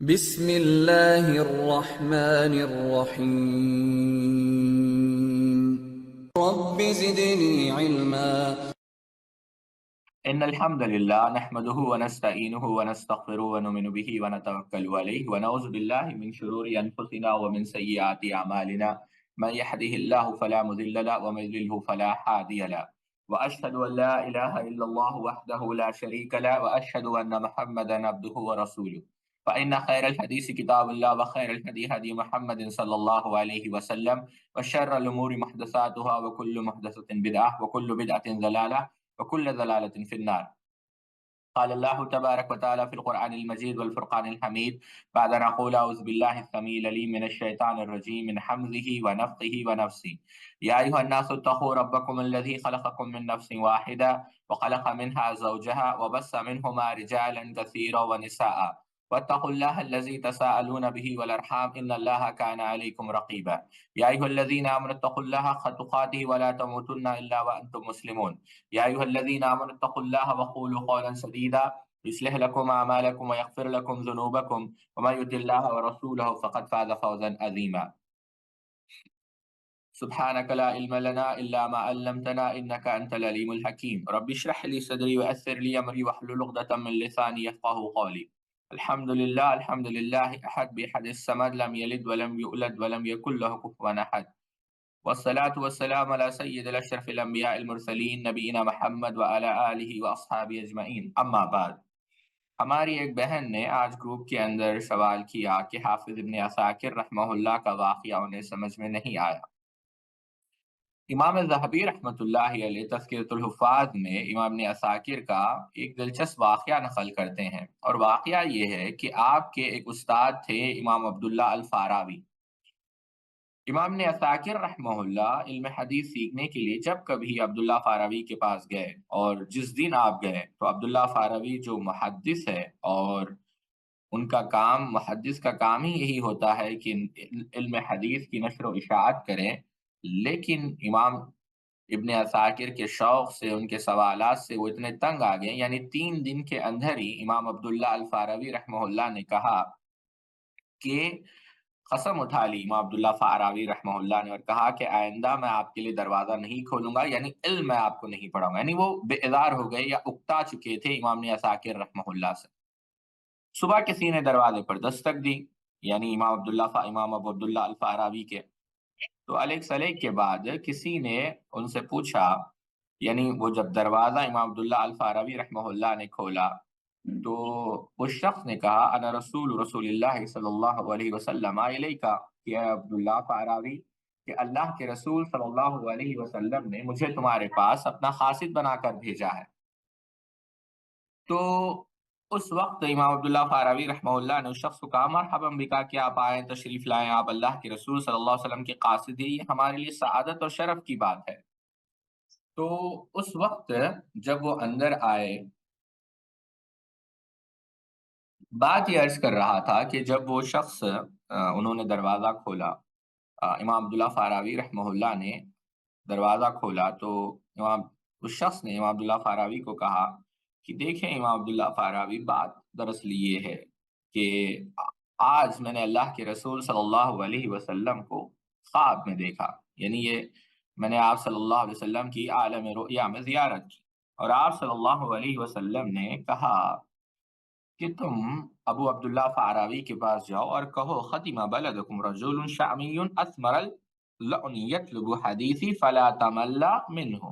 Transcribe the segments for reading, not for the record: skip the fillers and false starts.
بسم اللہ الرحمن الرحیم رب زدنی علما۔ ان الحمد لله نحمده ونستعينه ونستغفره ونؤمن به ونتوكل عليه ونعوذ بالله من شرور انفسنا ومن سيئات اعمالنا من يهده الله فلا مضل له ومن يضلل فلا هادي له واشهد ان لا اله الا الله وحده لا شريك له واشهد ان محمدا عبده ورسوله فان خير الحديث كتاب الله وخير الهدي هدي محمد صلى الله عليه وسلم وشر الامور محدثاتها وكل محدثة بدعة وكل بدعة ضلالة وكل ضلالة في النار. قال الله تبارك وتعالى في القرآن المجيد والفرقان الحميد بعد أن أقول أعوذ بالله السميع العليم من الشيطان الرجيم من حمزه ونفخه ونفسه. يا أيها الناس اتقوا ربكم الذي خلقكم من نفس واحدة وخلق منها زوجها وبث منهما رجالا كثيرا ونساء واتقوا الله الذي تساءلون به والأرحام إن الله كان عليكم رقيبا. يا أيها الذين آمنوا اتقوا الله حق تقاته ولا تموتن إلا وأنتم مسلمون. يا أيها الذين آمنوا اتقوا الله وقولوا قولا سديدا يصلح لكم أعمالكم ويغفر لكم ذنوبكم ومن يطع الله ورسوله فقد فاز فوزا عظيما. سبحانك لا علم لنا إلا ما علمتنا إنك أنت العليم الحكيم. رب اشرح لي صدري ويسر لي أمري واحلل عقدة من لساني يفقهوا قولي. الحمد لله الحمد لله أحد بأحد الصمد لم يلد ولم يولد ولم يكن له كفوا أحد والصلاة والسلام على سید الاشرف الانبیاء المرسلین نبینا محمد وعلی آلہ واصحابہ اجمعین اما بعد. ہماری ایک بہن نے آج گروپ کے اندر سوال کیا کہ حافظ ابن عساکر رحمہ اللہ کا واقعہ انہیں سمجھ میں نہیں آیا. امام ذہبی رحمۃ اللہ علیہ تذکرۃ الحفاظ میں امام ابن عساکر کا ایک دلچسپ واقعہ نقل کرتے ہیں، اور واقعہ یہ ہے کہ آپ کے ایک استاد تھے امام عبداللہ الفارابی. امام نے عساکر رحمہ اللہ علم حدیث سیکھنے کے لیے جب کبھی عبداللہ فارابی کے پاس گئے، اور جس دن آپ گئے تو عبداللہ فارابی جو محدث ہے اور ان کا کام، محدث کا کام ہی یہی ہوتا ہے کہ علم حدیث کی نشر و اشاعت کریں، لیکن امام ابن عساکر کے شوق سے، ان کے سوالات سے وہ اتنے تنگ آ گئے، یعنی 3 دن کے اندر ہی امام عبداللہ الفارابی رحمہ اللہ نے کہا کہ قسم اٹھا لی امام عبداللہ فارابی رحمہ اللہ نے، اور کہا کہ آئندہ میں آپ کے لیے دروازہ نہیں کھولوں گا، یعنی علم میں آپ کو نہیں پڑھاؤں گا. یعنی وہ بیزار ہو گئے یا اکتا چکے تھے امام نے عساکر رحمہ اللہ سے. صبح کسی نے دروازے پر دستک دی، یعنی امام ابو عبداللہ الفارابی کے. تو علیک سلیک کے بعد کسی نے ان سے پوچھا، یعنی وہ جب دروازہ امام عبداللہ الفارابی رحمہ اللہ نے کھولا تو اس شخص نے کہا انا رسول اللہ صلی اللہ علیہ وسلم الیکا، کہ اے عبداللہ فارابی، کہ اللہ کے رسول صلی اللہ علیہ وسلم نے مجھے تمہارے پاس اپنا قاصد بنا کر بھیجا ہے. تو اس وقت امام عبداللہ فارابی رحمہ اللہ نے اس شخص کو کہا مرحبا بکا، کہ آپ آئیں، تشریف لائیں، آپ اللہ کے رسول صلی اللہ علیہ وسلم کے قاصد ہیں، یہ ہمارے لیے سعادت اور شرف کی بات ہے. تو اس وقت جب وہ اندر آئے، بات یہ عرض کر رہا تھا کہ جب وہ شخص انہوں نے دروازہ کھولا، امام عبداللہ فارابی رحمہ اللہ نے دروازہ کھولا، تو اس شخص نے امام عبداللہ فارابی کو کہا کہ دیکھیں امام عبداللہ فارابی، بات دراصل یہ ہے کہ آج میں نے اللہ کے رسول صلی اللہ علیہ وسلم کو خواب میں دیکھا، یعنی یہ میں نے آپ صلی اللہ علیہ وسلم کی عالم رؤیا میں زیارت کی، اور آپ صلی اللہ علیہ وسلم نے کہا کہ تم ابو عبداللہ فارابی کے پاس جاؤ اور کہو ختم بلدکم رجل شامی اسمر اللعن یطلب حدیثی فلا تملا منہ،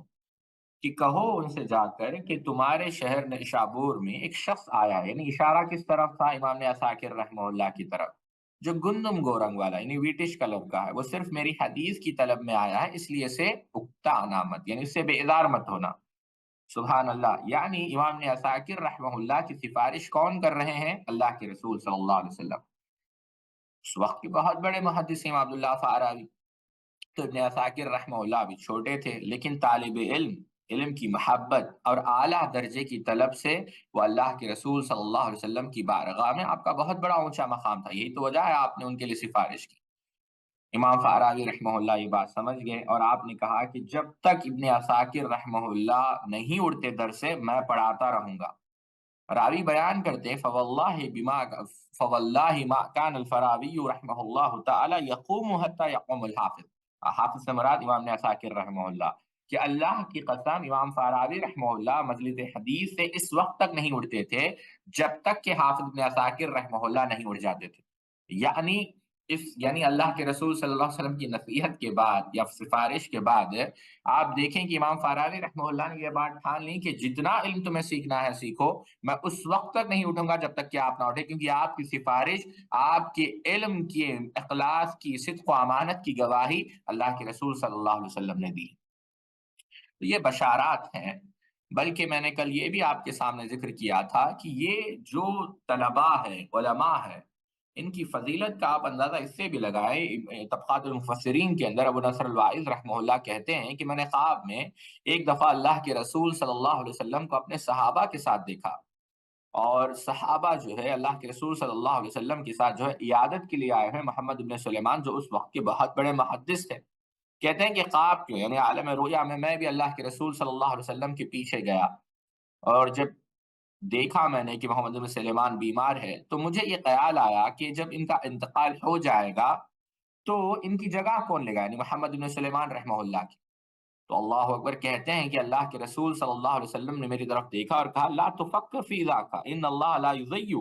کہ کہو ان سے جا کر کہ تمہارے شہر نیشابور میں ایک شخص آیا ہے، یعنی اشارہ کس طرف تھا؟ امام عساکر رحمہ اللہ کی طرف، جو گندم گورنگ والا، یعنی ویٹش کلر کا ہے، وہ صرف میری حدیث کی طلب میں آیا ہے، اس لیے سے اکتا نامت، یعنی اس سے بیزار مت ہونا. سبحان اللہ. یعنی امام نے عساکر رحمہ اللہ کی سفارش کون کر رہے ہیں؟ اللہ کے رسول صلی اللہ علیہ وسلم. اس وقت کے بہت بڑے محدث امام عبداللہ فارابی. تو ابن عساکر رحمہ اللہ بھی چھوٹے تھے، لیکن طالب علم کی محبت اور اعلیٰ درجے کی طلب سے وہ اللہ کے رسول صلی اللہ علیہ وسلم کی بارگاہ میں آپ کا بہت بڑا اونچا مقام تھا. یہی تو وجہ ہے آپ نے ان کے لیے سفارش کی. امام فارابی رحمہ اللہ یہ بات سمجھ گئے، اور آپ نے کہا کہ جب تک ابن عساکر رحمہ اللہ نہیں اڑتے در سے میں پڑھاتا رہوں گا. راوی بیان کرتے ہیں فواللہ ما کان الفراوی رحمہ اللہ تعالی یقوم حتی یقوم الحافظ. حافظ سے مراد امام ابن عساکر رحمہ اللہ، کہ اللہ کی قسم امام فراوی رحمہ اللہ مجلس حدیث سے اس وقت تک نہیں اٹھتے تھے جب تک کہ حافظ ابن عساکر رحمہ اللہ نہیں اٹھ جاتے تھے. یعنی یعنی اللہ کے رسول صلی اللہ علیہ وسلم کی نصیحت کے بعد یا سفارش کے بعد آپ دیکھیں کہ امام فراوی رحمہ اللہ نے یہ بات ٹھان لی کہ جتنا علم تمہیں سیکھنا ہے سیکھو، میں اس وقت تک نہیں اٹھوں گا جب تک کہ آپ نہ اٹھے، کیونکہ آپ کی سفارش، آپ کے علم کے اخلاص کی، صدق و امانت کی گواہی اللہ کے رسول صلی اللہ علیہ وسلم نے دی. تو یہ بشارات ہیں. بلکہ میں نے کل یہ بھی آپ کے سامنے ذکر کیا تھا کہ یہ جو طلباء ہے، علماء ہے، ان کی فضیلت کا آپ اندازہ اس سے بھی لگائیں. طبقات المفسرین کے اندر ابو نصر الواعظ رحمہ اللہ کہتے ہیں کہ میں نے خواب میں ایک دفعہ اللہ کے رسول صلی اللہ علیہ وسلم کو اپنے صحابہ کے ساتھ دیکھا، اور صحابہ جو ہے اللہ کے رسول صلی اللہ علیہ وسلم کے ساتھ جو ہے عیادت کے لیے آئے ہیں. محمد بن سلیمان جو اس وقت کے بہت بڑے محدث تھے، کہتے ہیں کہ خواب کیوں، یعنی عالم رؤیا میں بھی اللہ کے رسول صلی اللہ علیہ وسلم کے پیچھے گیا، اور جب دیکھا میں نے کہ محمد بن سلیمان بیمار ہے تو مجھے یہ خیال آیا کہ جب ان کا انتقال ہو جائے گا تو ان کی جگہ کون لے گا، یعنی محمد بن سلیمان رحمہ اللہ کی. تو اللہ اکبر کہتے ہیں کہ اللہ کے رسول صلی اللہ علیہ وسلم نے میری طرف دیکھا اور کہا لا تفکر فی ذاک ان اللہ لا یضیع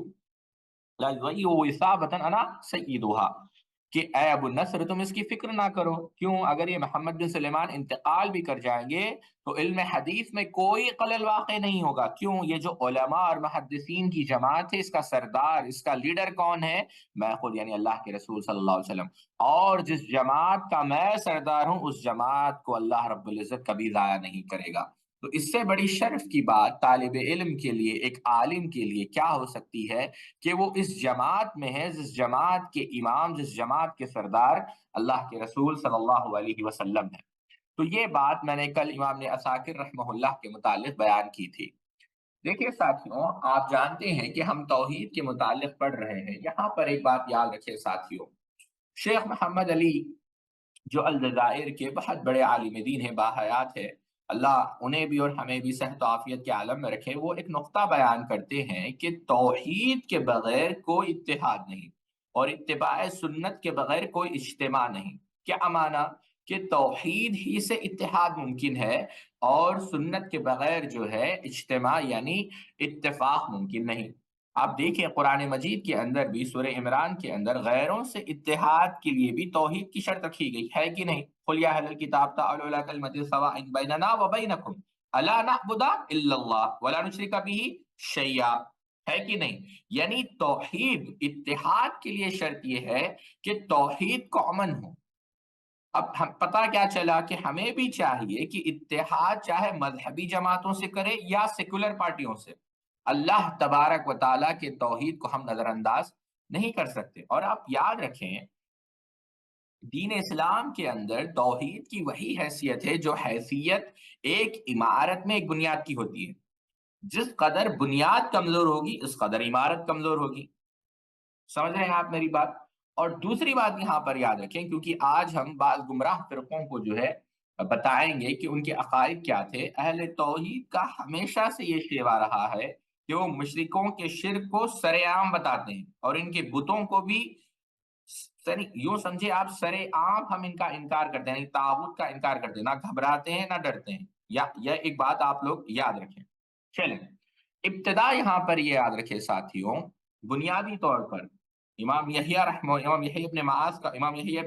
وثابۃ انا سیدھا، کہ اے ابو النصر تم اس کی فکر نہ کرو. کیوں؟ اگر یہ محمد بن سلیمان انتقال بھی کر جائیں گے تو علم حدیث میں کوئی خلل واقع نہیں ہوگا. کیوں؟ یہ جو علماء اور محدثین کی جماعت ہے، اس کا سردار، اس کا لیڈر کون ہے؟ میں خود، یعنی اللہ کے رسول صلی اللہ علیہ وسلم. اور جس جماعت کا میں سردار ہوں اس جماعت کو اللہ رب العزت کبھی ضائع نہیں کرے گا. تو اس سے بڑی شرف کی بات طالب علم کے لیے، ایک عالم کے لیے کیا ہو سکتی ہے کہ وہ اس جماعت میں ہے جس جماعت کے امام، جس جماعت کے سردار اللہ کے رسول صلی اللہ علیہ وسلم ہے. تو یہ بات میں نے کل امام نے عساکر رحمہ اللہ کے متعلق بیان کی تھی. دیکھیے ساتھیوں، آپ جانتے ہیں کہ ہم توحید کے متعلق پڑھ رہے ہیں. یہاں پر ایک بات یاد رکھیں ساتھیوں، شیخ محمد علی جو الجزائر کے بہت بڑے عالم دین ہیں، باحیات ہے، اللہ انہیں بھی اور ہمیں بھی صحت و عافیت کے عالم میں رکھے، وہ ایک نقطہ بیان کرتے ہیں کہ توحید کے بغیر کوئی اتحاد نہیں، اور اتباع سنت کے بغیر کوئی اجتماع نہیں. کیا معنی؟ کہ توحید ہی سے اتحاد ممکن ہے، اور سنت کے بغیر جو ہے اجتماع یعنی اتفاق ممکن نہیں. آپ دیکھیں قرآن مجید کے اندر بھی سورہ عمران کے اندر غیروں سے اتحاد کے لیے بھی توحید کی شرط رکھی گئی ہے کہ نہیں؟ قل یا اہل الکتاب تعالوا الی کلمۃ سواء بیننا وبینکم الا نعبد الا اللہ ولا نشرک بہ شیئا، ہے کہ نہیں؟ یعنی توحید، اتحاد کے لیے شرط یہ ہے کہ توحید کامن ہو. اب ہم پتہ کیا چلا کہ ہمیں بھی چاہیے کہ اتحاد چاہے مذہبی جماعتوں سے کرے یا سیکولر پارٹیوں سے، اللہ تبارک و تعالیٰ کے توحید کو ہم نظر انداز نہیں کر سکتے. اور آپ یاد رکھیں دین اسلام کے اندر توحید کی وہی حیثیت ہے جو حیثیت ایک عمارت میں ایک بنیاد کی ہوتی ہے. جس قدر بنیاد کمزور ہوگی اس قدر عمارت کمزور ہوگی. سمجھ رہے ہیں آپ میری بات؟ اور دوسری بات یہاں پر یاد رکھیں، کیونکہ آج ہم بعض گمراہ فرقوں کو جو ہے بتائیں گے کہ ان کے عقائد کیا تھے. اہل توحید کا ہمیشہ سے یہ شیوا رہا ہے کہ وہ مشرکوں کے شرک کو سر عام بتاتے ہیں، اور ان کے بتوں کو بھی یوں سمجھے آپ سر عام ہم ان کا انکار کرتے ہیں، طاغوت کا انکار کرتے ہیں، نہ گھبراتے ہیں نہ ڈرتے ہیں. یا یہ ایک بات آپ لوگ یاد رکھیں. چلیں ابتدا یہاں پر یہ یاد رکھے ساتھیوں، بنیادی طور پر امام یحییٰ ابن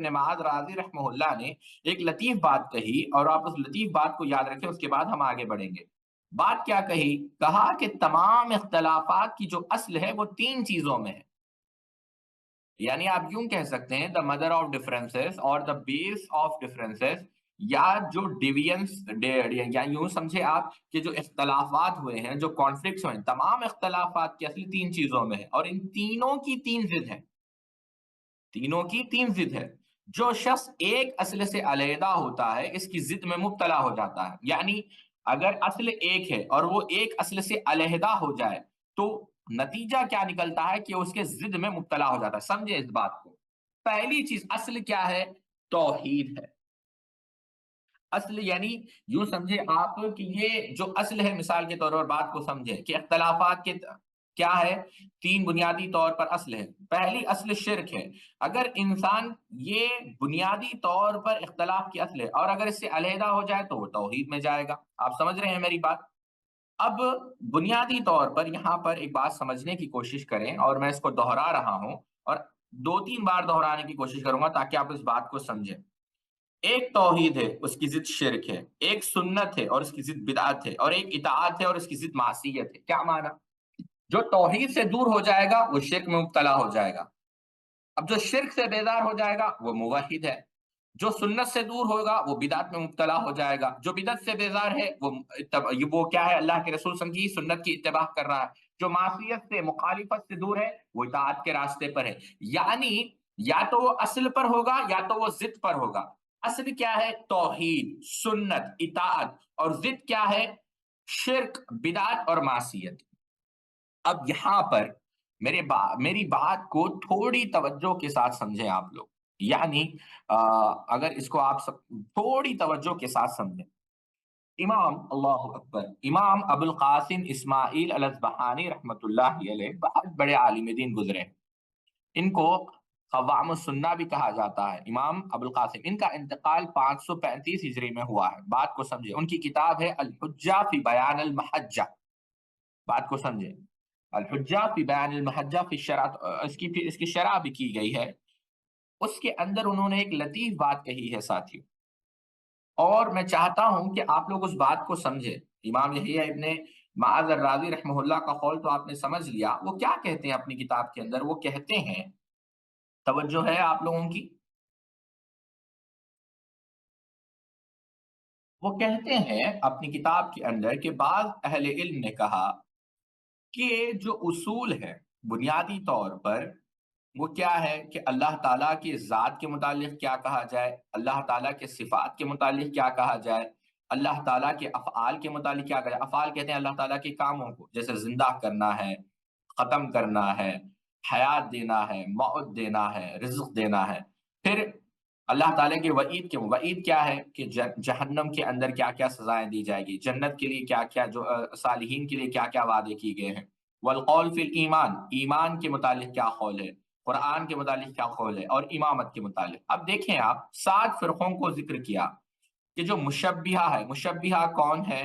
معاذ رازی رحمہ اللہ نے ایک لطیف بات کہی، اور آپ اس لطیف بات کو یاد رکھیں، اس کے بعد ہم آگے بڑھیں گے. بات کیا کہی؟ کہا کہ تمام اختلافات کی جو اصل ہے وہ تین چیزوں میں ہے. یعنی آپ یوں کہہ سکتے ہیں دا مدر آف ڈفرینسز اور دا بیس آف ڈفرینسز، یا جو ڈیوینس، یا یوں سمجھے آپ کہ جو اختلافات ہوئے ہیں، جو کانفلکٹس ہوئے ہیں، تمام اختلافات کی اصلی تین چیزوں میں ہے، اور ان تینوں کی تین ضد ہے. تینوں کی تین ضد ہے. جو شخص ایک اصل سے علیحدہ ہوتا ہے اس کی ضد میں مبتلا ہو جاتا ہے. یعنی اگر اصل ایک ہے اور وہ ایک اصل سے علیحدہ ہو جائے تو نتیجہ کیا نکلتا ہے کہ اس کے ضد میں مبتلا ہو جاتا ہے. سمجھے اس بات کو؟ پہلی چیز اصل کیا ہے؟ توحید ہے. اصل یعنی یوں سمجھے آپ کہ یہ جو اصل ہے، مثال کے طور پر بات کو سمجھے کہ اختلافات کے کیا ہے؟ 3 بنیادی طور پر اصل ہے۔ پہلی اصل شرک ہے۔ اگر انسان یہ بنیادی طور پر اختلاف کی اصل ہے اور اگر اس سے علیحدہ ہو جائے تو وہ توحید میں جائے گا۔ آپ سمجھ رہے ہیں میری بات؟ اب بنیادی طور پر یہاں پر ایک بات سمجھنے کی کوشش کریں، اور میں اس کو دہرا رہا ہوں اور 2-3 بار دہرانے کی کوشش کروں گا تاکہ آپ اس بات کو سمجھیں۔ ایک توحید ہے، اس کی ضد شرک ہے، ایک سنت ہے اور اس کی ضد بدعت ہے، اور ایک اطاعت ہے اور اس کی ضد معصیت ہے۔ کیا معنی؟ جو توحید سے دور ہو جائے گا وہ شرک میں مبتلا ہو جائے گا۔ اب جو شرک سے بیزار ہو جائے گا وہ موحد ہے۔ جو سنت سے دور ہوگا وہ بدعت میں مبتلا ہو جائے گا۔ جو بدعت سے بیزار ہے وہ کیا ہے؟ اللہ کے رسول صلی اللہ علیہ وسلم کی سنت کی اتباع کر رہا ہے۔ جو معصیت سے، مخالفت سے دور ہے وہ اطاعت کے راستے پر ہے۔ یعنی یا تو وہ اصل پر ہوگا یا تو وہ ضد پر ہوگا۔ اصل کیا ہے؟ توحید، سنت، اطاعت، اور ضد کیا ہے؟ شرک، بدعت اور معصیت۔ اب یہاں پر میری بات کو تھوڑی توجہ کے ساتھ سمجھیں آپ لوگ، یعنی اگر اس کو آپ سب تھوڑی توجہ کے ساتھ سمجھیں۔ امام، اللہ اکبر، امام ابو القاسم اسماعیل الاصبہانی رحمۃ اللہ علیہ بہت بڑے عالم دین گزرے ہیں۔ ان کو قوام السنہ بھی کہا جاتا ہے۔ امام ابو القاسم، ان کا انتقال 535 ہجری میں ہوا ہے۔ بات کو سمجھیں، ان کی کتاب ہے الحجہ فی بیان المحجہ۔ بات کو سمجھیں، الحجہ فی بیان المحجہ فی الشرع، اس کی شرح بھی کی گئی ہے۔ اس کے اندر انہوں نے ایک لطیف بات کہی ہے ساتھیوں، اور میں چاہتا ہوں کہ آپ لوگ اس بات کو سمجھیں۔ امام یحییٰ ابن معاذ الرازی رحمہ اللہ کا قول تو آپ نے سمجھ لیا۔ وہ کیا کہتے ہیں اپنی کتاب کے اندر؟ وہ کہتے ہیں، توجہ ہے آپ لوگوں کی؟ وہ کہتے ہیں اپنی کتاب کے اندر کہ بعض اہل علم نے کہا کہ جو اصول ہے بنیادی طور پر وہ کیا ہے کہ اللہ تعالیٰ کی ذات کے متعلق کیا کہا جائے، اللہ تعالیٰ کے صفات کے متعلق کیا کہا جائے، اللہ تعالیٰ کے افعال کے متعلق کیا کہا جائے۔ افعال کہتے ہیں اللہ تعالیٰ کے کاموں کو، جیسے زندہ کرنا ہے، ختم کرنا ہے، حیات دینا ہے، موت دینا ہے، رزق دینا ہے۔ پھر اللہ تعالیٰ کے وعید کیا ہے کہ جہنم کے اندر کیا کیا سزائیں دی جائے گی، جنت کے لیے کیا کیا، جو صالحین کے لیے کیا کیا وعدے کی گئے ہیں۔ والقول فی الایمان، ایمان کے متعلق کیا قول ہے، قرآن کے متعلق کیا قول ہے، اور امامت کے متعلق۔ اب دیکھیں آپ 7 فرقوں کو ذکر کیا کہ جو مشبہہ ہے، مشبہہ کون ہے؟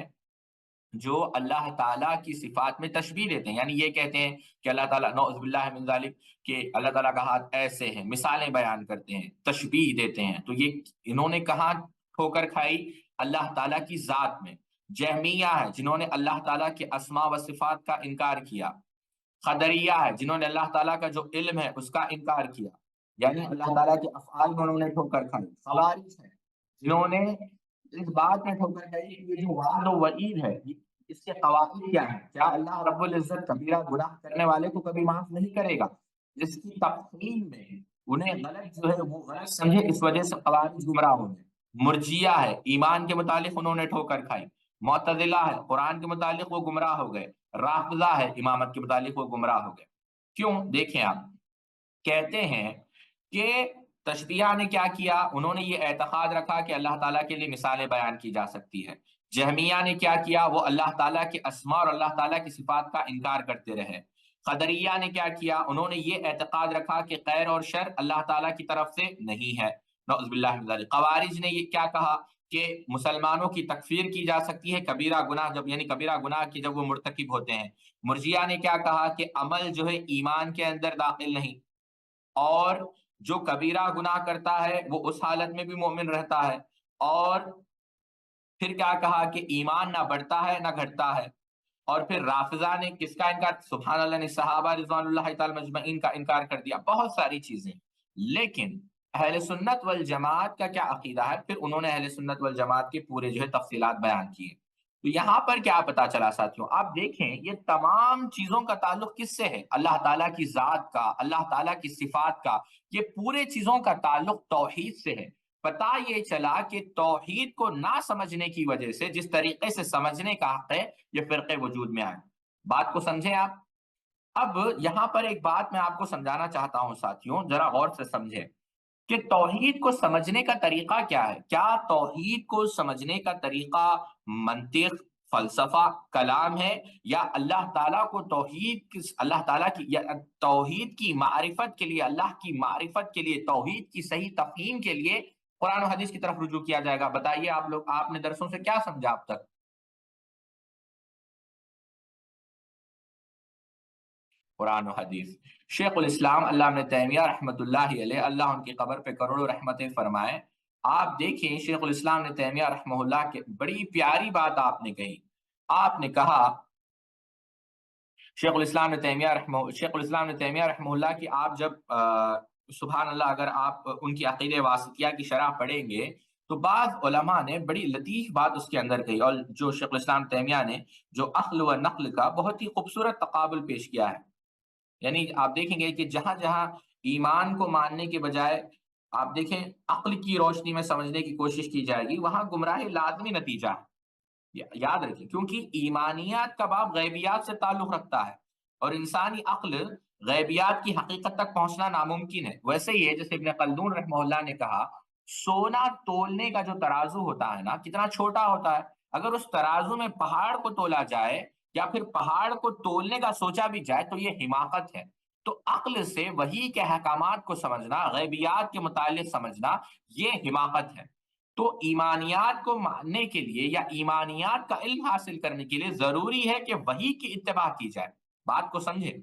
جو اللہ تعالیٰ کی صفات میں تشبیہ دیتے ہیں، یعنی یہ کہتے ہیں کہ اللہ تعالیٰ، نعوذ باللہ من ذالک، کہ اللہ تعالیٰ کا ہاتھ ایسے ہیں، مثالیں بیان کرتے ہیں، تشبیہ دیتے ہیں۔ تو یہ انہوں نے کہاں ٹھوکر کھائی؟ اللہ تعالیٰ کی ذات میں۔ جہمیہ ہے جنہوں نے اللہ تعالیٰ کے اسماء و صفات کا انکار کیا۔ قدریہ ہے جنہوں نے اللہ تعالیٰ کا جو علم ہے اس کا انکار کیا، یعنی اللہ تعالیٰ کے افعال میں انہوں نے ٹھوکر کھائی۔ خوارج ہے جنہوں نے اس بات میں ٹھوکر کھائی کہ یہ جو وعد و وعید ہے اس کے قواعد کیا ہیں، کیا اللہ رب العزت کبیرہ گناہ کرنے والے کو کبھی معاف نہیں کرے گا؟ جس کی تفہیم میں انہیں غلط جو ہے وہ غلط سمجھے، اس وجہ سے خوارج گمراہ ہو گئے۔ مرجیہ ہے، ایمان کے متعلق انہوں نے ٹھوکر کھائی۔ معتزلہ ہے، قرآن کے متعلق وہ گمراہ ہو گئے۔ رافضہ ہے، امامت کے متعلق وہ گمراہ ہو گئے۔ کیوں؟ دیکھیں آپ، کہتے ہیں کہ تشبیہ نے کیا کیا؟ انہوں نے یہ اعتقاد رکھا کہ اللہ تعالیٰ کے لیے مثالیں بیان کی جا سکتی ہے۔ جہمیہ نے کیا کیا؟ وہ اللہ تعالیٰ کے اسماء اور اللہ تعالیٰ کی صفات کا انکار کرتے رہے۔ قدریہ نے کیا کیا؟ انہوں نے یہ اعتقاد رکھا کہ خیر اور شر اللہ تعالیٰ کی طرف سے نہیں ہے، نعوذ باللہ من ذالک۔ خوارج نے یہ کیا کہا کہ مسلمانوں کی تکفیر کی جا سکتی ہے کبیرہ گناہ جب، یعنی کبیرہ گناہ کی جب وہ مرتکب ہوتے ہیں۔ مرجیہ نے کیا کہا کہ عمل جو ہے ایمان کے اندر داخل نہیں، اور جو کبیرہ گناہ کرتا ہے وہ اس حالت میں بھی مومن رہتا ہے۔ اور پھر کیا کہا کہ ایمان نہ بڑھتا ہے نہ گھٹتا ہے۔ اور پھر رافضہ نے کس کا انکار؟ سبحان اللہ، نے صحابہ رضوان اللہ تعالی مجمعین کا انکار کر دیا، بہت ساری چیزیں۔ لیکن اہل سنت والجماعت کا کیا عقیدہ ہے؟ پھر انہوں نے اہل سنت والجماعت کے پورے جو ہے تفصیلات بیان کیے۔ تو یہاں پر کیا پتا چلا ساتھیوں؟ آپ دیکھیں یہ تمام چیزوں کا تعلق کس سے ہے؟ اللہ تعالیٰ کی ذات کا، اللہ تعالیٰ کی صفات کا، یہ پورے چیزوں کا تعلق توحید سے ہے۔ پتا یہ چلا کہ توحید کو نہ سمجھنے کی وجہ سے جس طریقے سے سمجھنے کا حق ہے یہ فرقے وجود میں آئے۔ بات کو سمجھیں آپ۔ اب یہاں پر ایک بات میں آپ کو سمجھانا چاہتا ہوں ساتھیوں، ذرا غور سے سمجھیں کہ توحید کو سمجھنے کا طریقہ کیا ہے۔ کیا توحید کو سمجھنے کا طریقہ منطق، فلسفہ کلام ہے، یا اللہ تعالیٰ کو اللہ تعالیٰ کی یا توحید کی معرفت کے لیے، اللہ کی معرفت کے لیے، توحید کی صحیح تفہیم کے لیے قرآن و حدیث کی طرف رجوع کیا جائے گا؟ بتائیے آپ لوگ، آپ نے درسوں سے کیا سمجھا اب تک؟ قرآن و حدیث۔ شیخ الاسلام علامہ ابن تیمیہ رحمۃ اللہ علیہ، اللہ ان کی قبر پہ کروڑوں رحمتیں فرمائے، آپ دیکھیں شیخ الاسلام ابن تیمیہ رحمہ اللہ کے بڑی پیاری بات آپ نے کہی۔ آپ نے کہا شیخ الاسلام ابن تیمیہ رحمہ اللہ کی آپ جب سبحان اللہ اگر آپ ان کی عقیدہ واسطیہ کی شرح پڑھیں گے تو بعض علماء نے بڑی لطیف بات اس کے اندر کہی، اور جو شیخ الاسلام تیمیہ نے جو عقل و نقل کا بہت ہی خوبصورت تقابل پیش کیا ہے، یعنی آپ دیکھیں گے کہ جہاں جہاں ایمان کو ماننے کے بجائے آپ دیکھیں عقل کی روشنی میں سمجھنے کی کوشش کی جائے گی، وہاں گمراہی لازمی نتیجہ ہے۔ یاد رکھیں، کیونکہ ایمانیات کا باب غیبیات سے تعلق رکھتا ہے، اور انسانی عقل غیبیات کی حقیقت تک پہنچنا ناممکن ہے۔ ویسے ہی ہے جیسے ابن خلدون رحمہ اللہ نے کہا، سونا تولنے کا جو ترازو ہوتا ہے نا، کتنا چھوٹا ہوتا ہے، اگر اس ترازو میں پہاڑ کو تولا جائے یا پھر پہاڑ کو تولنے کا سوچا بھی جائے تو یہ حماقت ہے۔ تو عقل سے وحی کے احکامات کو سمجھنا، غیبیات کے متعلق سمجھنا، یہ حماقت ہے۔ تو ایمانیات کو ماننے کے لیے یا ایمانیات کا علم حاصل کرنے کے لیے ضروری ہے کہ وحی کی اتباع کی جائے۔ بات کو سمجھے،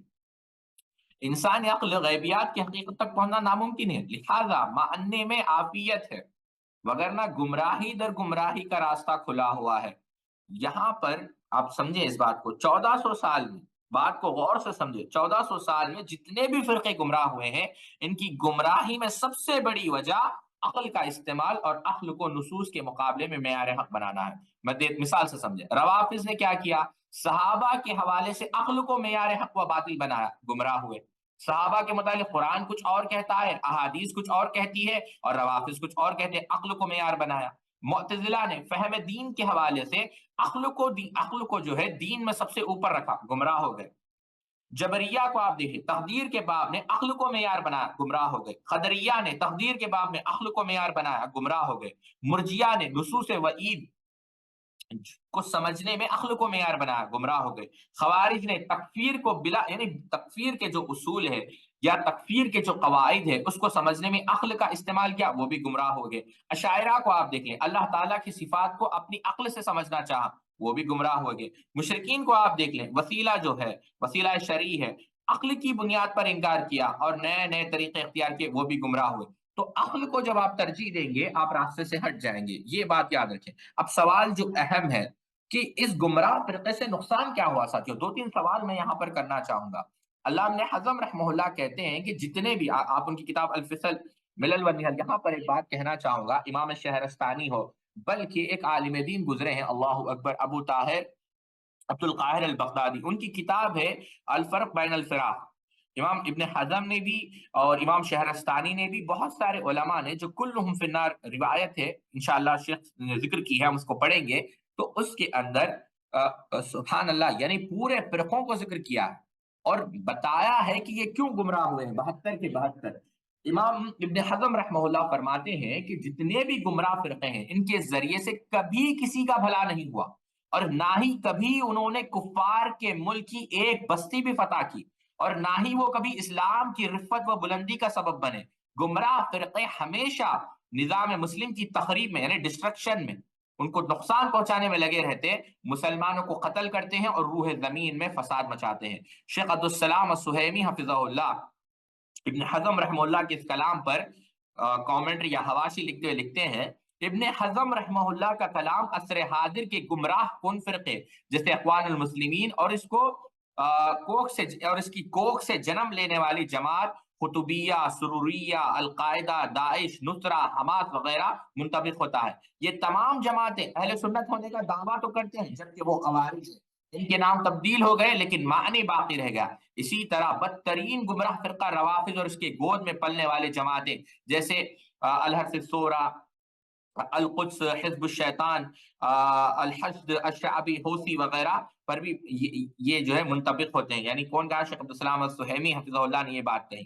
انسانی عقل غیبیات کی حقیقت تک پہنچنا ناممکن ہے، لہذا ماننے میں عافیت ہے، وگرنہ گمراہی در گمراہی کا راستہ کھلا ہوا ہے۔ یہاں پر آپ سمجھیں اس بات کو، 1400 سال میں، بات کو غور سے سمجھے، 1400 سال میں جتنے بھی فرقے گمراہ ہوئے ہیں، ان کی گمراہی میں سب سے بڑی وجہ عقل کا استعمال اور عقل کو نصوص کے مقابلے میں معیار حق بنانا ہے۔ میں مثال سے سمجھے، روافض نے کیا کیا؟ صحابہ کے حوالے سے عقل کو معیار حق و باطل بنایا، گمراہ ہوئے۔ صحابہ کے متعلق قرآن کچھ اور کہتا ہے، احادیث کچھ اور کہتی ہے، اور روافض کچھ اور کہتے ہیں، عقل کو معیار بنایا۔ معتزلہ نے فہم دین کے حوالے سے عقل کو جو ہے دین میں سب سے اوپر رکھا، گمراہ ہو گئے۔ جبریہ کو آپ دیکھیں، تقدیر کے باب نے عقل کو معیار بنایا، گمراہ ہو گئے۔ قدریہ نے تقدیر کے باب میں عقل کو معیار بنایا، گمراہ ہو گئے۔ مرجیہ نے نصوص وعید کو سمجھنے میں عقل کو معیار بنایا، گمراہ ہو گئے۔ خوارج نے تکفیر کو یعنی تکفیر کے جو اصول ہے یا تکفیر کے جو قواعد ہے اس کو سمجھنے میں عقل کا استعمال کیا، وہ بھی گمراہ ہو گئے۔ اشاعرہ کو آپ دیکھیں، اللہ تعالیٰ کی صفات کو اپنی عقل سے سمجھنا چاہا، وہ بھی گمراہ ہو گئے۔ مشرکین کو آپ دیکھ لیں، وسیلہ جو ہے، وسیلہ شرعی ہے، عقل کی بنیاد پر انکار کیا اور نئے نئے طریقے اختیار کیے، وہ بھی گمراہ ہوئے۔ تو عقل کو جب آپ ترجیح دیں گے آپ راستے سے ہٹ جائیں گے، یہ بات یاد رکھیں۔ اب سوال جو اہم ہے کہ اس گمراہ فرقے سے نقصان کیا ہوا ساتھیوں، 2-3 سوال میں یہاں پر کرنا چاہوں گا۔ علامہ ابن حزم رحمہ اللہ کہتے ہیں کہ جتنے بھی آپ ان کی کتاب الفصل ملل و نحل، یہاں پر ایک بات کہنا چاہوں گا، امام شہرستانی ہو بلکہ ایک عالم دین گزرے ہیں، اللہ اکبر، ابو طاہر عبد القاہر البغدادی، ان کی کتاب ہے الفرق بین الفراق۔ امام ابن حزم نے بھی اور امام شہرستانی نے بھی، بہت سارے علماء نے، جو کلہم فی النار روایت ہے، انشاءاللہ شیخ نے ذکر کی ہے، ہم اس کو پڑھیں گے، تو اس کے اندر سبحان اللہ یعنی پورے فرقوں کو ذکر کیا ہے اور بتایا ہے کہ یہ کیوں گمراہ ہوئے ہیں، 72 کے 72۔ امام ابن حزم رحمہ اللہ فرماتے ہیں کہ جتنے بھی گمراہ فرقے ہیں ان کے ذریعے سے کبھی کسی کا بھلا نہیں ہوا، اور نہ ہی کبھی انہوں نے کفار کے ملک کی ایک بستی بھی فتح کی، اور نہ ہی وہ کبھی اسلام کی رفت و بلندی کا سبب بنے۔ گمراہ فرقے ہمیشہ نظام مسلم کی تخریب میں یعنی ڈسٹرکشن میں، ان کو نقصان پہنچانے میں لگے رہتے، مسلمانوں کو قتل کرتے ہیں اور روح زمین میں فساد مچاتے ہیں۔ شیخ عبدالسلام السہیمی حفظہ اللہ ابن حزم رحمہ اللہ کے اس کلام پر کامنٹری یا حواشی لکھتے ہوئے لکھتے ہیں، ابن حزم رحمہ اللہ کا کلام عصر حاضر کے گمراہ کن فرقے جیسے اخوان المسلمین اور اس کی کوکھ سے جنم لینے والی جماعت قطبیہ، سروریہ، القاعدہ، داعش، نصرہ، حماس وغیرہ منطبق ہوتا ہے۔ یہ تمام جماعتیں اہل سنت ہونے کا دعویٰ تو کرتے ہیں، جبکہ وہ خوارج ہیں، ان کے نام تبدیل ہو گئے لیکن معنی باقی رہ گیا۔ اسی طرح بدترین گمراہ فرقہ روافض اور اس کے گود میں پلنے والے جماعتیں جیسے الحرس الصورہ، القدس، حزب الشیطان، الحشد الشعبی، حوثی وغیرہ پر بھی یہ جو ہے منطبق ہوتے ہیں۔ یعنی کون کہا؟ شیخ عبدالسلام السہیمی حفظہ اللہ نے یہ بات کہی۔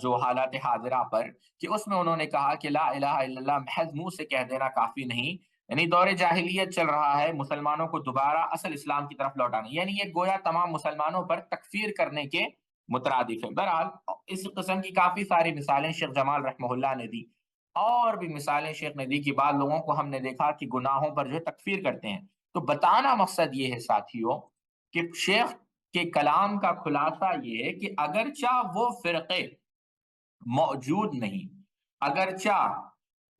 جو حالات حاضرہ پر، کہ اس میں انہوں نے کہا کہ لا الہ الا اللہ محض منہ سے کہہ دینا کافی نہیں، یعنی دور جاہلیت چل رہا ہے، مسلمانوں کو دوبارہ اصل اسلام کی طرف لوٹانا، یعنی یہ گویا تمام مسلمانوں پر تکفیر کرنے کے مترادف ہے۔ بہرحال اس قسم کی کافی ساری مثالیں شیخ جمال رحمہ اللہ نے دی، اور بھی مثالیں شیخ نے دی کہ بعض لوگوں کو ہم نے دیکھا کہ گناہوں پر جو ہے تکفیر کرتے ہیں۔ تو بتانا مقصد یہ ہے ساتھیوں کہ شیخ کے کلام کا خلاصہ یہ ہے کہ اگرچہ وہ فرقے موجود نہیں، اگرچہ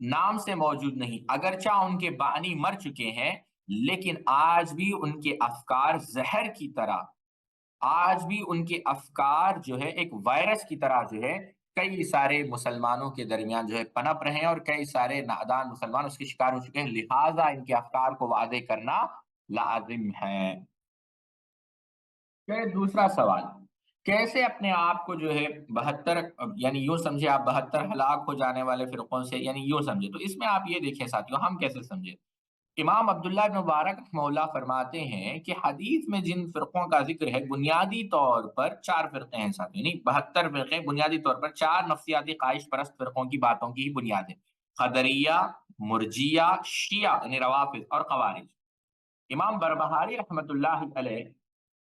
نام سے موجود نہیں، اگرچہ ان کے بانی مر چکے ہیں، لیکن آج بھی ان کے افکار زہر کی طرح، آج بھی ان کے افکار جو ہے ایک وائرس کی طرح جو ہے کئی سارے مسلمانوں کے درمیان جو ہے پنپ رہے ہیں، اور کئی سارے نادان مسلمان اس کے شکار ہو چکے ہیں، لہٰذا ان کے افکار کو واضح کرنا لازم ہے۔ پھر دوسرا سوال، کیسے اپنے آپ کو جو ہے 72، یعنی یوں سمجھے آپ 72 ہلاک ہو جانے والے فرقوں سے، یعنی یوں سمجھے، تو اس میں آپ یہ دیکھیں ساتھیوں ہم کیسے سمجھے۔ امام عبداللہ بن مبارک رحمہ اللہ فرماتے ہیں کہ حدیث میں جن فرقوں کا ذکر ہے بنیادی طور پر 4 فرقے ہیں ساتھ، یعنی 72 فرقے بنیادی طور پر 4 نفسیاتی خواہش پرست فرقوں کی باتوں کی ہی بنیاد ہے: قدریہ، مرجیہ، شیعہ یعنی روافض، اور خوارج۔ امام بربہاری رحمۃ اللہ علیہ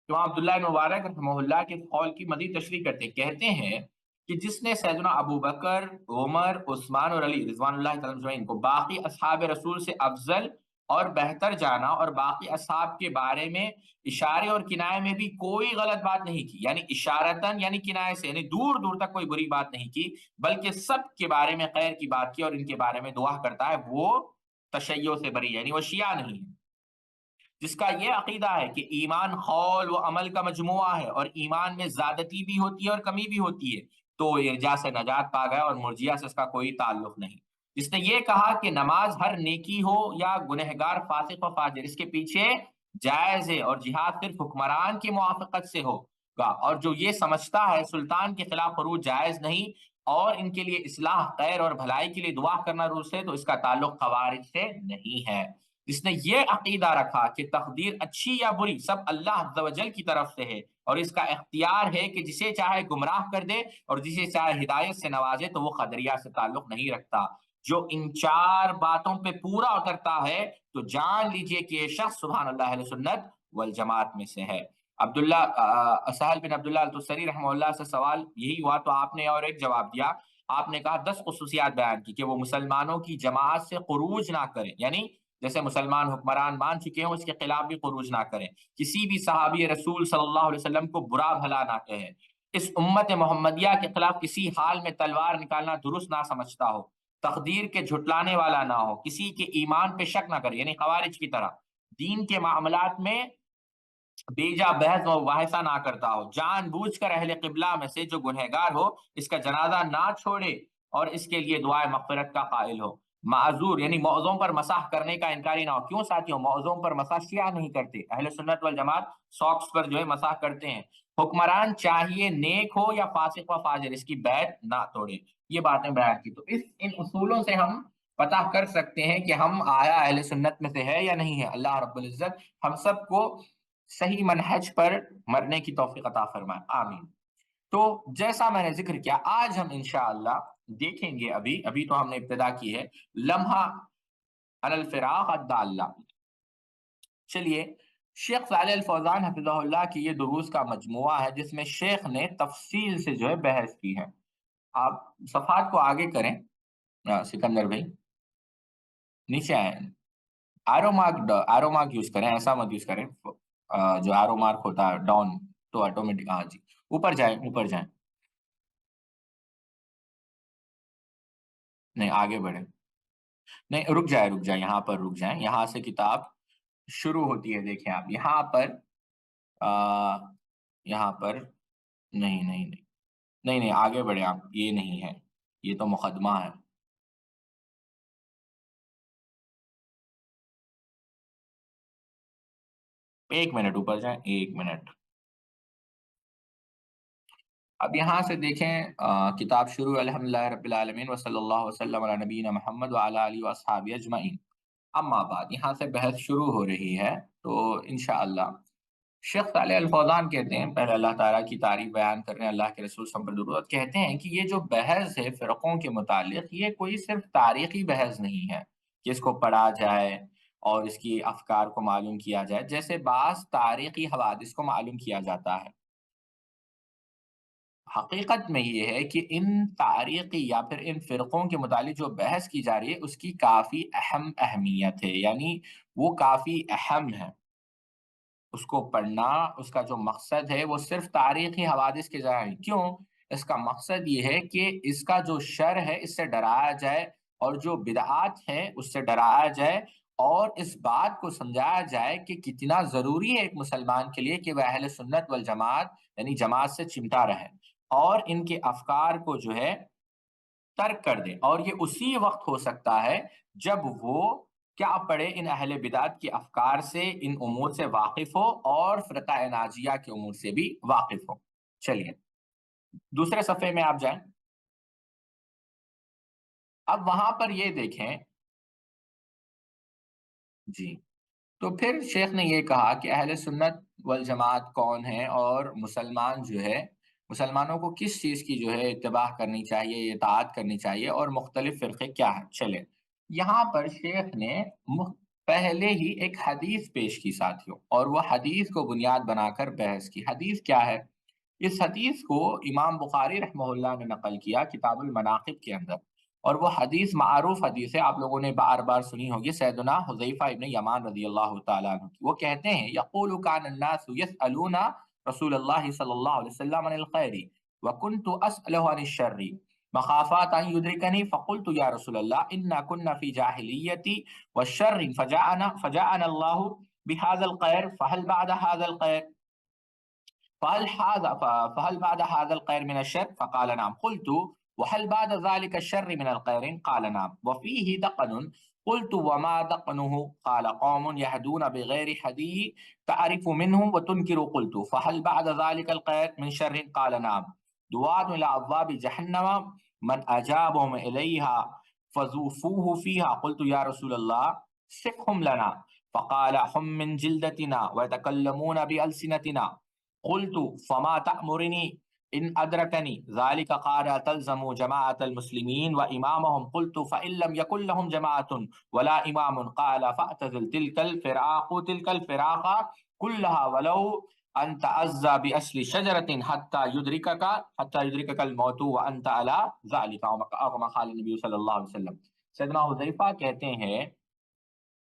امام عبداللہ بن مبارک رحمہ اللہ کے قول کی مزید تشریح کرتے ہیں، کہتے ہیں کہ جس نے سیدنا ابو بکر، عمر، عثمان اور علی رضوان اللہ تعالی اجمعین کو باقی اصحاب رسول سے افضل اور بہتر جانا، اور باقی اصحاب کے بارے میں اشارے اور کنائے میں بھی کوئی غلط بات نہیں کی، یعنی اشارتاً یعنی کنائے سے، یعنی دور دور تک کوئی بری بات نہیں کی، بلکہ سب کے بارے میں خیر کی بات کی اور ان کے بارے میں دعا کرتا ہے، وہ تشیع سے بری ہے، یعنی وہ شیعہ نہیں ہے۔ جس کا یہ عقیدہ ہے کہ ایمان قول و عمل کا مجموعہ ہے، اور ایمان میں زیادتی بھی ہوتی ہے اور کمی بھی ہوتی ہے، تو ارجاء سے نجات پا گیا، اور مرجیہ سے اس کا کوئی تعلق نہیں۔ جس نے یہ کہا کہ نماز ہر نیکی ہو یا گنہگار فاسق و فاجر اس کے پیچھے جائز ہے، اور جہاد صرف حکمران کی موافقت سے ہوگا، اور جو یہ سمجھتا ہے سلطان کے خلاف خروج جائز نہیں، اور ان کے لیے اصلاح خیر اور بھلائی کے لیے دعا کرنا درست ہے، تو اس کا تعلق خوارج سے نہیں ہے۔ جس نے یہ عقیدہ رکھا کہ تقدیر اچھی یا بری سب اللہ عز و جل کی طرف سے ہے، اور اس کا اختیار ہے کہ جسے چاہے گمراہ کر دے اور جسے چاہے ہدایت سے نوازے، تو وہ قدریہ سے تعلق نہیں رکھتا۔ جو ان 4 باتوں پہ پورا اترتا ہے تو جان لیجئے کہ یہ شخص سبحان اللہ اہل سنت والجماعت میں سے ہے۔ سہل بن عبداللہ التستری رحمہ اللہ سے سوال یہی ہوا، تو آپ نے اور ایک جواب دیا، آپ نے کہا 10 خصوصیات بیان کی کہ وہ مسلمانوں کی جماعت سے خروج نہ کریں، یعنی جیسے مسلمان حکمران مان چکے ہوں اس کے خلاف بھی خروج نہ کریں، کسی بھی صحابی رسول صلی اللہ علیہ وسلم کو برا بھلا نہ کہیں، اس امت محمدیہ کے خلاف کسی حال میں تلوار نکالنا درست نہ سمجھتا ہو، تقدیر کے جھٹلانے والا نہ ہو، کسی کے ایمان پہ شک نہ کرے یعنی خوارج کی طرح، دین کے معاملات میں بیجا بحث و مباحثہ نہ کرتا ہو، جان بوجھ کر اہل قبلہ میں سے جو گنہگار ہو اس کا جنازہ نہ چھوڑے اور اس کے لیے دعائے مغفرت کا قائل ہو، معذور یعنی موضوع پر مسح کرنے کا انکاری نہ ہو۔ کیوں ساتھیوں؟ موضوع پر مسح شیعہ نہیں کرتے، اہل سنت والجماعت ساکس پر جو ہے مسح کرتے ہیں۔ حکمران چاہیے نیک ہو یا فاسق و فاجر اس کی بیعت نہ توڑے۔ یہ باتیں بیان کی، تو ان اصولوں سے ہم پتہ کر سکتے ہیں کہ ہم آیا اہل سنت میں سے ہے یا نہیں ہے۔ اللہ رب العزت ہم سب کو صحیح منہج پر مرنے کی توفیق عطا فرمائے، آمین۔ تو جیسا میں نے ذکر کیا، آج ہم انشاءاللہ دیکھیں گے، ابھی تو ہم نے ابتدا کی ہے، لمحہ علی الفراق الدالہ۔ چلیے، شیخ صالح الفوزان حفظہ اللہ کی یہ دروس کا مجموعہ ہے جس میں شیخ نے تفصیل سے جو ہے بحث کی ہے۔ آپ صفحات کو آگے کریں، سکندر بھائی نیچے آئیں، ایرو مارک یوز کریں، ایسا مت یوز کریں جو ایرو مارک ہوتا ہے ڈاؤن تو آٹومیٹک، ہاں جی اوپر جائیں، اوپر جائیں، نہیں آگے بڑھیں، نہیں رک جائیں، یہاں پر رک جائیں، یہاں سے کتاب شروع ہوتی ہے، دیکھیں آپ یہاں پر یہاں پر نہیں نہیں نہیں نہیں نہیں آگے بڑھیں آپ، یہ نہیں ہے، یہ تو مقدمہ ہے۔ ایک منٹ اوپر جائیں، ایک منٹ، اب یہاں سے دیکھیں کتاب شروع، الحمدللہ رب العالمین وصلی اللہ وسلم علی نبینا محمد وعلی آلہ واصحابہ اجمعین، اما بعد، یہاں سے بحث شروع ہو رہی ہے، تو انشاءاللہ شیخ صالح الفوزان کہتے ہیں، پہلے اللہ تعالیٰ کی تعریف بیان کر رہے ہیں، اللہ کے رسول صلی اللہ علیہ وسلم پر درود، کہتے ہیں کہ یہ جو بحث ہے فرقوں کے متعلق، یہ کوئی صرف تاریخی بحث نہیں ہے کہ اس کو پڑھا جائے اور اس کی افکار کو معلوم کیا جائے جیسے بعض تاریخی حوادث کو معلوم کیا جاتا ہے۔ حقیقت میں یہ ہے کہ ان تاریخی یا پھر ان فرقوں کے متعلق جو بحث کی جا رہی ہے اس کی کافی اہمیت ہے، یعنی وہ کافی اہم ہے۔ اس کو پڑھنا، اس کا جو مقصد ہے وہ صرف تاریخی حوادث کے ذرائع نہیں۔ کیوں؟ اس کا مقصد یہ ہے کہ اس کا جو شر ہے اس سے ڈرایا جائے، اور جو بدعات ہے اس سے ڈرایا جائے، اور اس بات کو سمجھایا جائے کہ کتنا ضروری ہے ایک مسلمان کے لیے کہ وہ اہل سنت والجماعت یعنی جماعت سے چمٹا رہے اور ان کے افکار کو جو ہے ترک کر دے، اور یہ اسی وقت ہو سکتا ہے جب وہ کیا پڑھے، ان اہل بدعت کے افکار سے، ان امور سے واقف ہو اور فرقہ ناجیہ کے امور سے بھی واقف ہو۔ چلیے دوسرے صفحے میں آپ جائیں، اب وہاں پر یہ دیکھیں جی، تو پھر شیخ نے یہ کہا کہ اہل سنت والجماعت کون ہیں، اور مسلمان جو ہے مسلمانوں کو کس چیز کی جو ہے اتباع کرنی چاہیے، اطاعت کرنی چاہیے، اور مختلف فرقے کیا ہیں۔ چلے یہاں پر شیخ نے پہلے ہی ایک حدیث پیش کی ساتھیوں، اور وہ حدیث کو بنیاد بنا کر بحث کی۔ حدیث کیا ہے؟ اس حدیث کو امام بخاری رحمہ اللہ نے نقل کیا کتاب المناقب کے اندر، اور وہ حدیث معروف حدیث ہے، آپ لوگوں نے بار بار سنی ہوگی، سیدنا حذیفہ ابن یمان رضی اللہ تعالیٰ عنہ کی۔ وہ کہتے ہیں یقول کان الناس یسألون رسول اللہ صلی اللہ علیہ وسلم عن الخیر وکنت اسألہ عن الشر مخافات ان یدرکنی فقلت یا رسول اللہ انا كنا فی جاہلیت والشر فجاءنا اللہ بهذا الخیر فهل بعد هذا الخیر فهل بعد هذا الخير من الشر؟ فقال نعم. قلت وهل بعد ذلك الشر من الخير؟ قال نعم. وفيه دقن. قلت وما دقنه؟ قال قوم يهدون بغير هدي تعرف منهم وتنكر. قلت فهل بعد ذلك الخير من شر؟ قال نعم. دواد الى ابواب جهنم من اجابهم اليها فزوفوه فيها. قلت يا رسول الله صفهم لنا. فقال هم من جلدتنا ويتكلمون بألسنتنا. قلت فما تأمرني إن أدركني ذلك؟ قال تلزم جماعة المسلمين وإمامهم. قلت فإن لم يكن لهم جماعة ولا إمام؟ قال فاعتزل تلك الفراق كلها ولو أن تعزى بأصل شجرة حتى يدركك الموت وأنت على ذلك، أو كما قال النبي صلی اللہ علیہ وسلم۔ سیدنا حذیفہ کہتے ہیں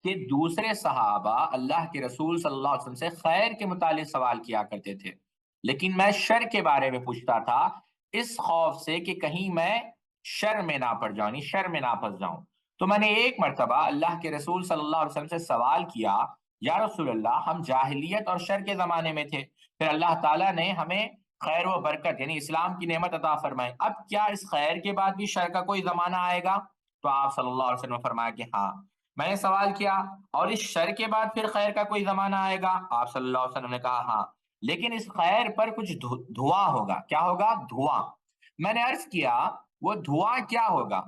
کہ دوسرے صحابہ اللہ کے رسول صلی اللہ علیہ وسلم سے خیر کے متعلق سوال کیا کرتے تھے، لیکن میں شر کے بارے میں پوچھتا تھا اس خوف سے کہ کہیں میں شر میں نہ پڑ جاؤں، شر میں نہ پھنس جاؤں۔ تو میں نے ایک مرتبہ اللہ کے رسول صلی اللہ علیہ وسلم سے سوال کیا، یا رسول اللہ ہم جاہلیت اور شر کے زمانے میں تھے، پھر اللہ تعالیٰ نے ہمیں خیر و برکت یعنی اسلام کی نعمت عطا فرمائی، اب کیا اس خیر کے بعد بھی شر کا کوئی زمانہ آئے گا؟ تو آپ صلی اللہ علیہ وسلم نے فرمایا کہ ہاں۔ میں نے سوال کیا اور اس شر کے بعد پھر خیر کا کوئی زمانہ آئے گا؟ آپ صلی اللہ علیہ وسلم نے کہا ہاں، لیکن اس خیر پر کچھ دھواں ہوگا۔ کیا ہوگا؟ دھواں۔ میں نے عرض کیا وہ دھواں کیا ہوگا؟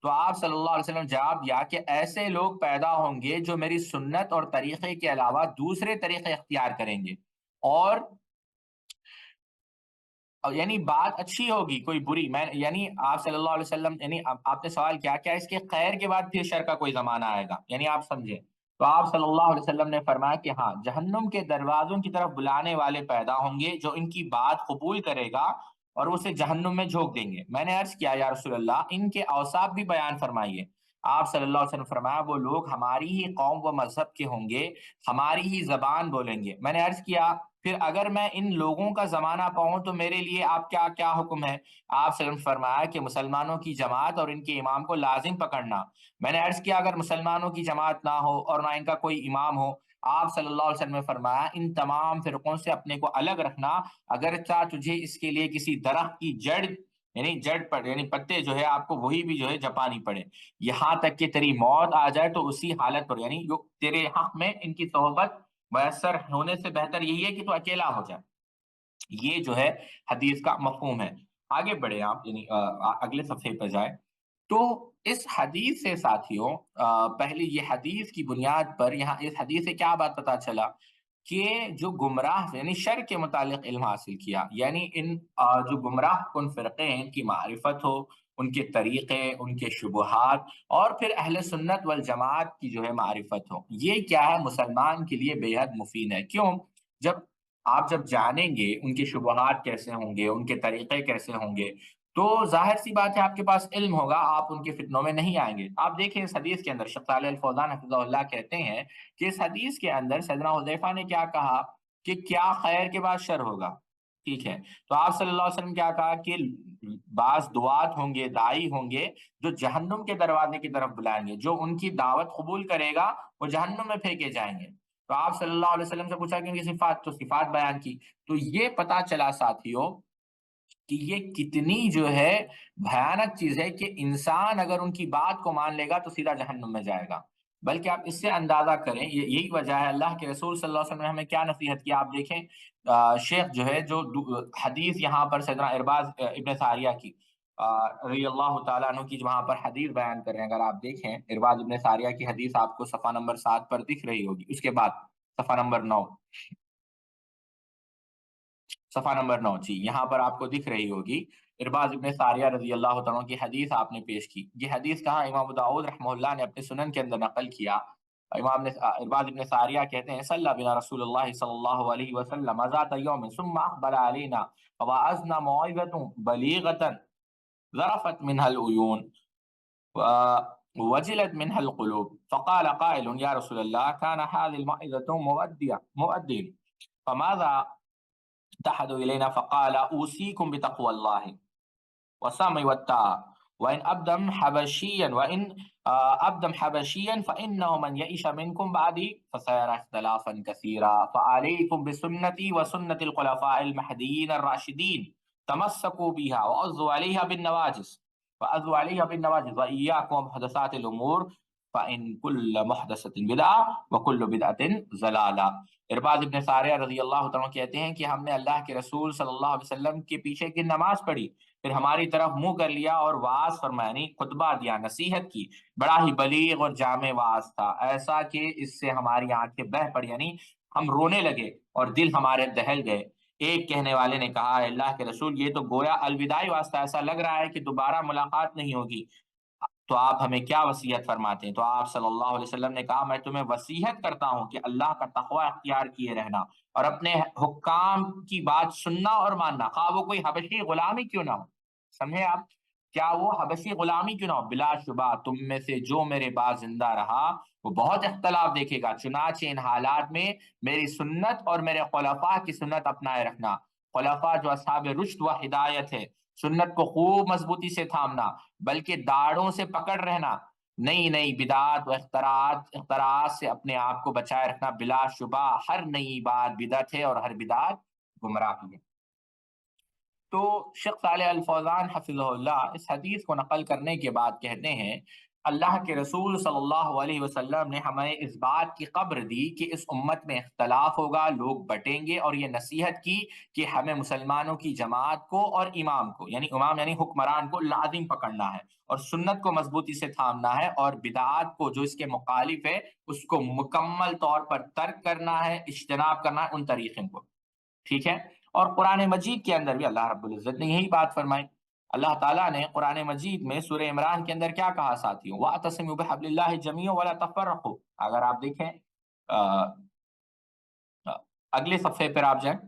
تو آپ صلی اللہ علیہ وسلم جواب دیا کہ ایسے لوگ پیدا ہوں گے جو میری سنت اور طریقے کے علاوہ دوسرے طریقے اختیار کریں گے، اور یعنی بات اچھی ہوگی کوئی بری، میں یعنی آپ صلی اللہ علیہ وسلم یعنی آپ نے سوال کیا کیا اس کے خیر کے بعد پھر شر کا کوئی زمانہ آئے گا، یعنی آپ سمجھے؟ تو آپ صلی اللہ علیہ وسلم نے فرمایا کہ ہاں، جہنم کے دروازوں کی طرف بلانے والے پیدا ہوں گے جو ان کی بات قبول کرے گا اور اسے جہنم میں جھونک دیں گے۔ میں نے عرض کیا یا رسول اللہ ان کے اوصاف بھی بیان فرمائیے۔ آپ صلی اللہ علیہ وسلم فرمایا وہ لوگ ہماری ہی قوم و مذہب کے ہوں گے، ہماری ہی زبان بولیں گے۔ میں نے عرض کیا پھر اگر میں ان لوگوں کا زمانہ پاؤں تو میرے لیے آپ کیا حکم ہے؟ آپ صلی اللہ علیہ وسلم فرمایا کہ مسلمانوں کی جماعت اور ان کے امام کو لازم پکڑنا۔ میں نے عرض کیا اگر مسلمانوں کی جماعت نہ ہو اور نہ ان کا کوئی امام ہو؟ آپ صلی اللہ علیہ وسلم نے فرمایا ان تمام فرقوں سے اپنے کو الگ رکھنا، اگرچہ تجھے اس کے لیے کسی درخت کی جڑ پر یعنی پتے جو ہے آپ کو وہی بھی جو ہے جپانی پڑے، یہاں تک کہ تیری موت آ جائے تو اسی حالت پر، یعنی جو تیرے حق میں ان کی صحبت میسر ہونے سے بہتر یہی ہے کہ تو اکیلا ہو جائے۔ یہ جو ہے حدیث کا مفہوم ہے۔ آگے بڑھے آپ، یعنی اگلے صفحے پر جائے تو اس حدیث سے ساتھیوں پہلے یہ حدیث کی بنیاد پر یہاں اس حدیث سے کیا بات پتا چلا کہ جو گمراہ یعنی شر کے متعلق علم حاصل کیا، یعنی ان جو گمراہ کن فرقے ہیں ان کی معرفت ہو، ان کے طریقے، ان کے شبہات، اور پھر اہل سنت والجماعت کی جو ہے معرفت ہو، یہ کیا ہے مسلمان کے لیے بے حد مفید ہے۔ کیوں؟ جب جب جانیں گے ان کے شبہات کیسے ہوں گے، ان کے طریقے کیسے ہوں گے، تو ظاہر سی بات ہے آپ کے پاس علم ہوگا، آپ ان کے فتنوں میں نہیں آئیں گے۔ آپ دیکھیں اس حدیث کے اندر شیخ صالح الفوزان حفظہ اللہ کہتے ہیں کہ اس حدیث کے اندر سیدنا حذیفہ نے کیا کہا کہ کیا خیر کے بعد شر ہوگا، ٹھیک ہے؟ تو آپ صلی اللہ علیہ وسلم کیا کہا کہ بعض دعات ہوں گے، دائی ہوں گے جو جہنم کے دروازے کی طرف بلائیں گے، جو ان کی دعوت قبول کرے گا وہ جہنم میں پھینکے جائیں گے۔ تو آپ صلی اللہ علیہ وسلم سے پوچھا کہ ان کی صفات، تو صفات بیان کی۔ تو یہ پتا چلا ساتھیوں کہ یہ کتنی جو ہے بھیانک چیز ہے کہ انسان اگر ان کی بات کو مان لے گا تو سیدھا جہنم میں جائے گا۔ بلکہ آپ اس سے اندازہ کریں، یہی وجہ ہے اللہ کے رسول صلی اللہ علیہ وسلم نے ہمیں کیا نصیحت کیا۔ آپ دیکھیں شیخ جو ہے جو حدیث یہاں پر سیدنا ارباز ابن ساریہ کی رضی اللہ تعالیٰ عنہ کی وہاں پر حدیث بیان کر رہے ہیں، اگر آپ دیکھیں ارباز ابن ساریہ کی حدیث آپ کو صفحہ نمبر 7 پر دکھ رہی ہوگی، اس کے بعد صفحہ نمبر 9، صفحہ نمبر 9 جی، یہاں پر آپ کو دکھ رہی ہوگی ارباز ابن ساریہ رضی اللہ تعالیٰ کی حدیث آپ نے پیش کی۔ یہ حدیث کہاں امام ابو داؤد رحمہ اللہ نے اپنے سنن کے اندر نقل کیا۔ امام نے ارباز ابن ساریہ کہتے ہیں صلی بنا رسول اللہ صلی اللہ علیہ وسلم ذات یوم ثم اقبل علینا فوعظنا موعظة بلیغة ذرفت منها العیون ووجلت منها القلوب فقال قائل یا رسول اللہ كان هذه الموعظة مؤديا فماذا تحد إلينا؟ فقال أوصيكم بتقوى الله والسمع والطاعة وإن أبدم حبشيا وإن أبدم حبشيا فإنه من يعيش منكم بعدي فسيرى اختلافا كثيرا فعليكم بسنتي وسنة الخلفاء المهديين الراشدين تمسكوا بها وعضوا عليها بالنواجذ وإياكم ومحدثات الأمور فإن كل محدثة بدعة وكل بدعة ضلالة۔ ارباز ابن ساریہ رضی اللہ تعالیٰ کہتے ہیں کہ ہم نے اللہ کے رسول صلی اللہ علیہ وسلم کے پیچھے کی نماز پڑھی، پھر ہماری طرف منہ کر لیا اور وعظ فرمایا، یعنی خطبہ دیا، نصیحت کی۔ بڑا ہی بلیغ اور جامع وعظ تھا، ایسا کہ اس سے ہماری آنکھیں بہہ پڑی، یعنی ہم رونے لگے اور دل ہمارے دہل گئے۔ ایک کہنے والے نے کہا اللہ کے رسول یہ تو گویا الوداعی واسطہ، ایسا لگ رہا ہے کہ دوبارہ ملاقات نہیں ہوگی، تو آپ ہمیں کیا وصیت فرماتے ہیں؟ تو آپ صلی اللہ علیہ وسلم نے کہا میں تمہیں وصیت کرتا ہوں کہ اللہ کا تقوی اختیار کیے رہنا اور اپنے حکام کی بات سننا اور ماننا، خواہ وہ کوئی حبشی غلامی کیوں نہ ہو۔ سمجھے آپ؟ کیا وہ حبشی غلامی کیوں نہ ہو، بلا شبہ تم میں سے جو میرے بعد زندہ رہا وہ بہت اختلاف دیکھے گا، چنانچہ ان حالات میں میری سنت اور میرے خلفاء کی سنت اپنائے رکھنا۔ خلفاء جو اصحاب رشد و ہدایت ہے، سنت کو خوب مضبوطی سے تھامنا، بلکہ داڑوں سے پکڑ رہنا، نئی نئی بدعات و اختراعات سے اپنے آپ کو بچائے رکھنا۔ بلا شبہ ہر نئی بات بدعت ہے اور ہر بدعت گمراہی ہے۔ تو شیخ صالح الفوزان حفظہ اللہ اس حدیث کو نقل کرنے کے بعد کہتے ہیں اللہ کے رسول صلی اللہ علیہ وسلم نے ہمیں اس بات کی خبر دی کہ اس امت میں اختلاف ہوگا، لوگ بٹیں گے، اور یہ نصیحت کی کہ ہمیں مسلمانوں کی جماعت کو اور امام کو، یعنی امام یعنی حکمران کو لازم پکڑنا ہے اور سنت کو مضبوطی سے تھامنا ہے، اور بدعات کو جو اس کے مخالف ہے اس کو مکمل طور پر ترک کرنا ہے، اجتناب کرنا ہے ان طریقوں کو، ٹھیک ہے؟ اور قرآن مجید کے اندر بھی اللہ رب العزت نے یہی بات فرمائی۔ اللہ تعالیٰ نے قرآن مجید میں سورہ عمران کے اندر کیا کہا ساتھیوں؟ وَاعْتَصِمُوا بِحَبْلِ اللَّهِ جَمِيعًا وَلَا تَفَرَّقُوا۔ اگر آپ دیکھیں اگلے صفحے پر آپ جائیں،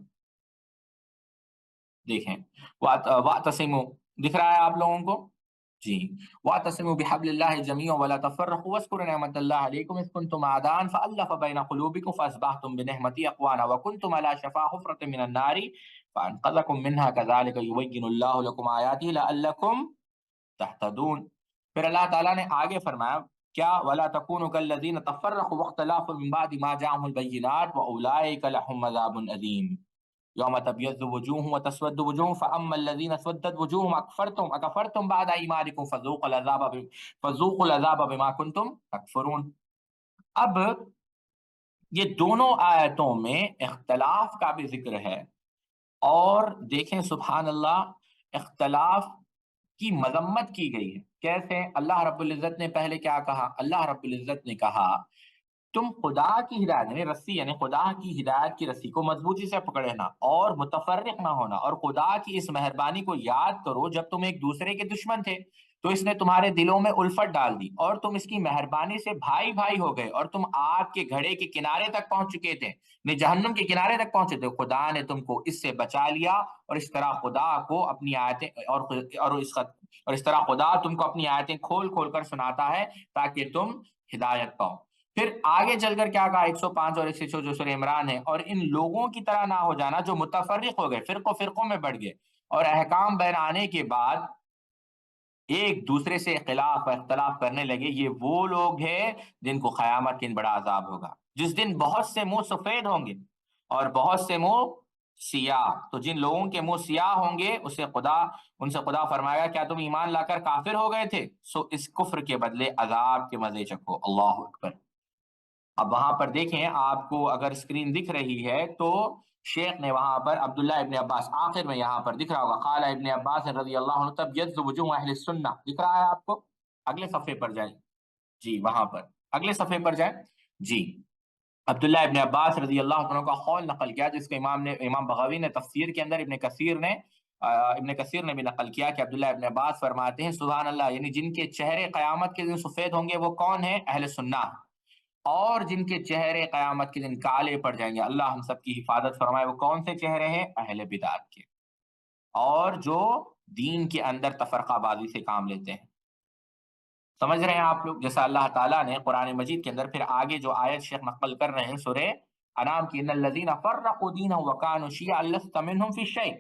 دیکھیں وَاعْتَصِمُوا دکھ رہا ہے آپ لوگوں کو جی؟ وَاعْتَصِمُوا بِحَبْلِ اللَّهِ جَمِيعًا وَلَا تَفَرَّقُوا وَاذْكُرُوا نِعْمَةَ اللَّهِ عَلَيْكُمْ إِذْ كُنتُمْ أَعْدَاءً فَأَلَّفَ بَيْنَ قُلُوبِكُمْ فَأَصْبَحْتُمْ بِنِعْمَتِهِ إِخْوَانًا وَكُنتُمْ عَلَى شَفَا حُفْرَةٍ مِّنَ النَّارِ فَأَنقَذَكُم مِّنْهَا كَذَلِكَ يُبَيِّنُ اللَّهُ لَكُمْ آيَاتِهِ لَعَلَّكُمْ تهتدون۔ پھر اللہ تعالیٰ نے آگے فرمایا کیا وَلَا تَكُونُوا كَالَّذِينَ تَفَرَّقُوا وَاخْتَلَفُوا مِن بَعْدِ مَا جَاءَهُمُ الْبَيِّنَاتُ وَأُولَٰئِكَ لَهُمْ عَذَابٌ أَلِيمٌ يوم تبيض وجوه وتسود وجوه فأما الذين اسودت وجوههم أكفرتم بعد إيمانكم فذوقوا العذاب بما كنتم تكفرون۔ اب یہ دونوں آیتوں میں اختلاف کا بھی ذکر ہے، اور دیکھیں سبحان اللہ اختلاف کی مذمت کی گئی ہے۔ کیسے؟ اللہ رب العزت نے پہلے کیا کہا؟ اللہ رب العزت نے کہا تم خدا کی ہدایت یعنی رسی یعنی خدا کی ہدایت کی رسی کو مضبوطی سے پکڑنا اور متفرق نہ ہونا، اور خدا کی اس مہربانی کو یاد کرو جب تم ایک دوسرے کے دشمن تھے تو اس نے تمہارے دلوں میں الفت ڈال دی اور تم اس کی مہربانی سے بھائی بھائی ہو گئے، اور تم آگ کے گھڑے کے کنارے تک پہنچ چکے تھے، جہنم کے کنارے تک پہنچے تھے، خدا نے تم کو اس سے بچا لیا، اور اس طرح خدا کو اپنی آیتیں اور اس طرح خدا تم کو اپنی آیتیں کھول کھول کر سناتا ہے تاکہ تم ہدایت پاؤ۔ پھر آگے چل کر کیا کہا 105 اور 106 جو سورہ عمران ہے، اور ان لوگوں کی طرح نہ ہو جانا جو متفرق ہو گئے، فرقوں میں بڑھ گئے، اور احکام بین آنے کے بعد ایک دوسرے سے اختلاف کرنے لگے، یہ وہ لوگ ہیں جن کو قیامت کے دن بڑا عذاب ہوگا، جس دن بہت سے منہ سفید ہوں گے اور بہت سے منہ سیاہ۔ تو جن لوگوں کے منہ سیاہ ہوں گے ان سے خدا فرمائے گا کیا تم ایمان لا کر کافر ہو گئے تھے؟ سو اس کفر کے بدلے عذاب کے مزے چکھو۔ اللہ اکبر۔ اب وہاں پر دیکھیں، آپ کو اگر اسکرین دکھ رہی ہے تو شیخ نے وہاں پر عبداللہ ابن عباس، آخر میں یہاں پر دکھ رہا ہوگا، قال ابن عباس رضی اللہ عنہ تبیض وجوہ اہل السنہ، دکھ رہا ہے آپ کو؟ اگلے صفحے پر جائیں جی، وہاں پر اگلے صفحے پر جائیں جی۔ عبداللہ ابن عباس رضی اللہ عنہ کا قول نقل کیا، جس کو امام بغوی نے تفسیر کے اندر، ابن کثیر نے بھی نقل کیا کہ عبداللہ ابن عباس فرماتے ہیں سبحان اللہ، یعنی جن کے چہرے قیامت کے دن سفید ہوں گے وہ کون ہیں؟ اہل سنہ، اور جن کے چہرے قیامت کے دن کالے پڑ جائیں گے، اللہ ہم سب کی حفاظت فرمائے، وہ کون سے چہرے ہیں؟ اہل بدعت کے، اور جو دین کے اندر تفرقہ بازی سے کام لیتے ہیں۔ سمجھ رہے ہیں آپ لوگ؟ جیسا اللہ تعالیٰ نے قرآن مجید کے اندر پھر آگے جو آیت شیخ نقل کر رہے ہیں سورہ انعام کی، ان الذین فرقوا دینهم وکانوا شیعا لست منهم فی شیء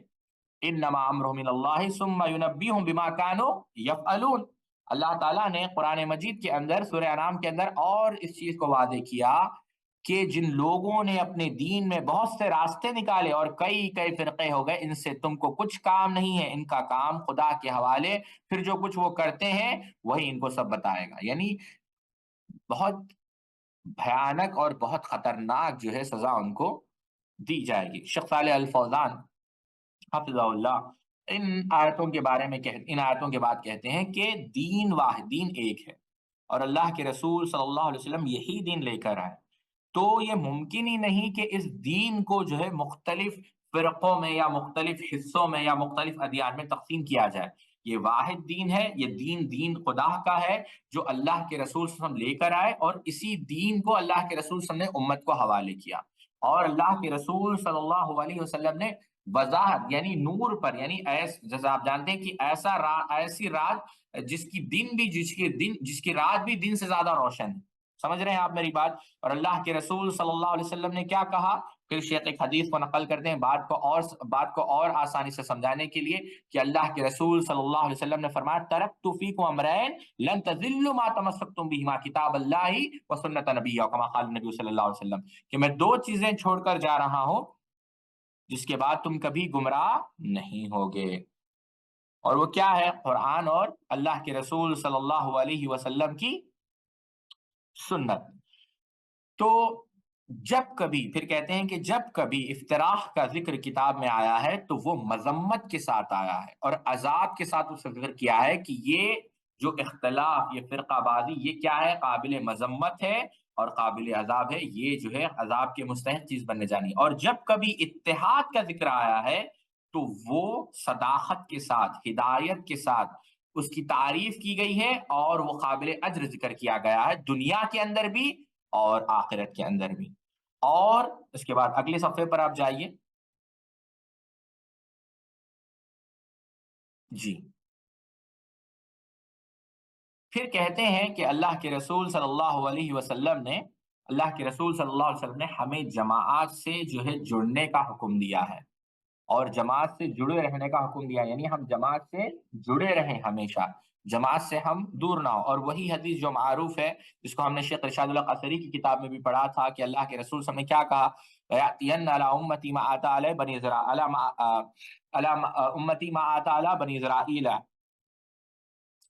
انما امرهم الى اللہ ثم ینبئهم بما كانوا یفعلون۔ اللہ تعالیٰ نے قرآن مجید کے اندر سورہ انعام کے اندر اور اس چیز کو واضح کیا کہ جن لوگوں نے اپنے دین میں بہت سے راستے نکالے اور کئی فرقے ہو گئے، ان سے تم کو کچھ کام نہیں ہے، ان کا کام خدا کے حوالے، پھر جو کچھ وہ کرتے ہیں وہی ان کو سب بتائے گا۔ یعنی بہت بھیانک اور بہت خطرناک جو ہے سزا ان کو دی جائے گی۔ شیخ صالح الفوزان حفظہ اللہ ان آیتوں کے بعد کہتے ہیں کہ دین واحد، دین ایک ہے، اور اللہ کے رسول صلی اللہ علیہ وسلم یہی دین لے کر آئے، تو یہ ممکن ہی نہیں کہ اس دین کو جو ہے مختلف فرقوں میں یا مختلف حصوں میں یا مختلف ادیان میں تقسیم کیا جائے۔ یہ واحد دین ہے، یہ دین خدا کا ہے جو اللہ کے رسول صلی اللہ علیہ وسلم لے کر آئے، اور اسی دین کو اللہ کے رسول صلی اللہ علیہ وسلم نے امت کو حوالے کیا، اور اللہ کے رسول صلی اللہ علیہ وسلم نے وضاحت یعنی نور پر، یعنی جیسا آپ جانتے ہیں کہ ایسی رات جس کی رات بھی دن سے زیادہ روشن ہے۔ سمجھ رہے ہیں آپ میری بات؟ اور اللہ کے رسول صلی اللہ علیہ وسلم نے کیا کہا؟ پھر شیخ ایک حدیث کو نقل کرتے ہیں بات کو اور آسانی سے سمجھانے کے لیے، کہ اللہ کے رسول صلی اللہ علیہ وسلم نے فرمایا ترکت فیکم امرین لن تضلوا ما تمسکتم بہما کتاب اللہ و سنت نبی، اور کما قال نبی صلی اللہ علیہ وسلم، کہ میں دو چیزیں چھوڑ کر جا رہا ہوں جس کے بعد تم کبھی گمراہ نہیں ہوگے، اور وہ کیا ہے؟ قرآن اور اللہ کے رسول صلی اللہ علیہ وسلم کی سنت۔ تو جب کبھی، پھر کہتے ہیں کہ جب کبھی افتراق کا ذکر کتاب میں آیا ہے تو وہ مذمت کے ساتھ آیا ہے اور عذاب کے ساتھ اس کا ذکر کیا ہے کہ یہ جو اختلاف، یہ فرقہ بازی، یہ کیا ہے؟ قابل مذمت ہے اور قابل عذاب ہے، یہ جو ہے عذاب کے مستحق چیز بننے جانی۔ اور جب کبھی اتحاد کا ذکر آیا ہے تو وہ صداقت کے ساتھ، ہدایت کے ساتھ اس کی تعریف کی گئی ہے، اور وہ قابل اجر ذکر کیا گیا ہے، دنیا کے اندر بھی اور آخرت کے اندر بھی۔ اور اس کے بعد اگلے صفحے پر آپ جائیے جی۔ پھر کہتے ہیں کہ اللہ کے رسول صلی اللہ علیہ وسلم نے ہمیں جماعت سے جو ہے جڑنے کا حکم دیا ہے، اور جماعت سے جڑے رہنے کا حکم دیا، یعنی ہم جماعت سے جڑے رہیں، ہمیشہ جماعت سے ہم دور نہ ہو۔ اور وہی حدیث جو معروف ہے، جس کو ہم نے شیخ ارشاد اللہ قصری کی کتاب میں بھی پڑھا تھا، کہ اللہ کے رسول صلی اللہ علیہ وسلم نے کیا کہا؟ یأتین علی امتی ما آتا علی بنی اسرائیل، علی امتی ما آتا علی بنی اسرائیل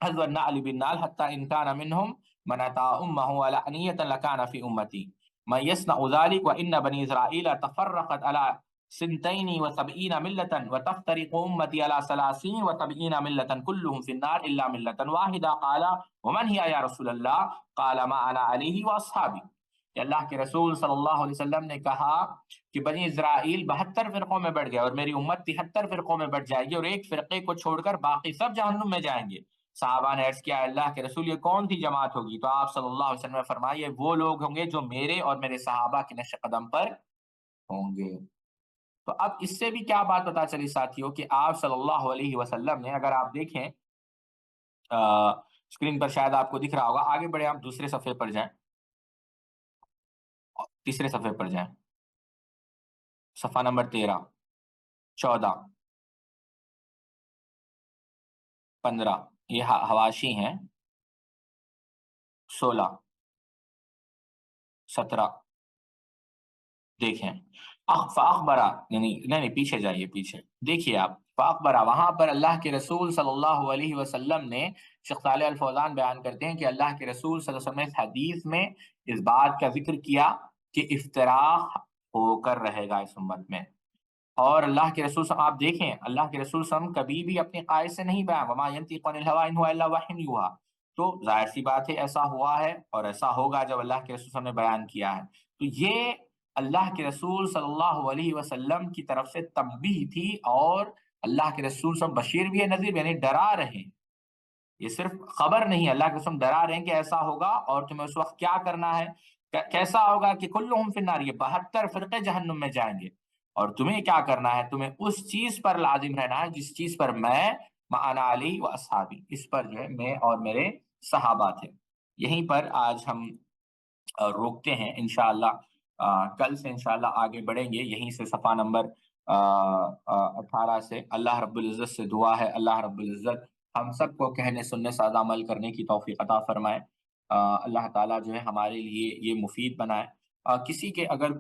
حذو النعل بالنعل حتى ان كان منهم من اتى امه علانية لكان في امتي من يصنع ذلك وان بني اسرائيل تفرقت على 72 ملة وتفترق امتي على 73 ملة كلهم في النار الا ملة واحدة، قال ومن هي يا رسول الله؟ قال ما انا عليه واصحابي۔ کہ اللہ کے رسول صلی اللہ علیہ وسلم نے کہا کہ بنی اسرائیل 72 فرقوں میں بٹ گئے اور میری امت 73 فرقوں میں بٹ جائے گی اور ایک فرقے کو چھوڑ کر باقی سب جہنم میں جائیں گے۔ صحابہ نے عرض کیا اللہ کے رسول یہ کون سی جماعت ہوگی؟ تو آپ صلی اللہ علیہ وسلم نے فرمایا یہ وہ لوگ ہوں گے جو میرے اور میرے صحابہ کے نقش قدم پر ہوں گے۔ تو اب اس سے بھی کیا بات پتا چلی ساتھیوں کہ آپ صلی اللہ علیہ وسلم نے، اگر آپ دیکھیں اسکرین پر شاید آپ کو دکھ رہا ہوگا، آگے بڑھے آپ دوسرے صفحے پر جائیں، تیسرے صفحے پر جائیں، صفحہ نمبر 13، 14، 15، یہ حواشی ہیں، 16، 17، دیکھیں فاخبرہ، یعنی نہیں پیچھے جائیے، پیچھے دیکھیے آپ، فاخبرہ وہاں پر اللہ کے رسول صلی اللہ علیہ وسلم نے، شیخ صالح الفوزان بیان کرتے ہیں کہ اللہ کے رسول صلی اللہ علیہ وسلم نے حدیث میں اس بات کا ذکر کیا کہ افتراق ہو کر رہے گا اس امت میں۔ اور اللہ کے رسول صلی اللہ علیہ وسلم، آپ دیکھیں اللہ کے رسول صلی اللہ علیہ وسلم کبھی بھی اپنے قائد سے نہیں بیان، وما ينطق عن الهوى ان هو الا وحی یوحی، تو ظاہر سی بات ہے ایسا ہوا ہے اور ایسا ہوگا جب اللہ کے رسول صلی اللہ علیہ وسلم نے بیان کیا ہے۔ تو یہ اللہ کے رسول صلی اللہ علیہ وسلم کی طرف سے تنبیہ تھی، اور اللہ کے رسول صلی اللہ علیہ وسلم بشیر بھی ہے، نذیر بھی، یعنی ڈرا رہے ہیں، یہ صرف خبر نہیں ہے، اللہ کے رسول ڈرا رہے ہیں کہ ایسا ہوگا اور تمہیں اس وقت کیا کرنا ہے، کیسا ہوگا کہ کلہم فی النار، یہ 72 فرقے جہنم میں جائیں گے، اور تمہیں کیا کرنا ہے، تمہیں اس چیز پر لازم رہنا ہے جس چیز پر میں انا علی و اصحابی، اس پر جو ہے میں اور میرے صحابہ تھے۔ یہیں پر آج ہم روکتے ہیں، انشاءاللہ کل سے انشاءاللہ آگے بڑھیں گے، یہیں سے صفحہ نمبر 18 سے۔ اللہ رب العزت سے دعا ہے اللہ رب العزت ہم سب کو کہنے سننے سادہ عمل کرنے کی توفیق عطا فرمائے۔ اللہ تعالیٰ جو ہے ہمارے لیے یہ مفید بنائے۔ کسی کے اگر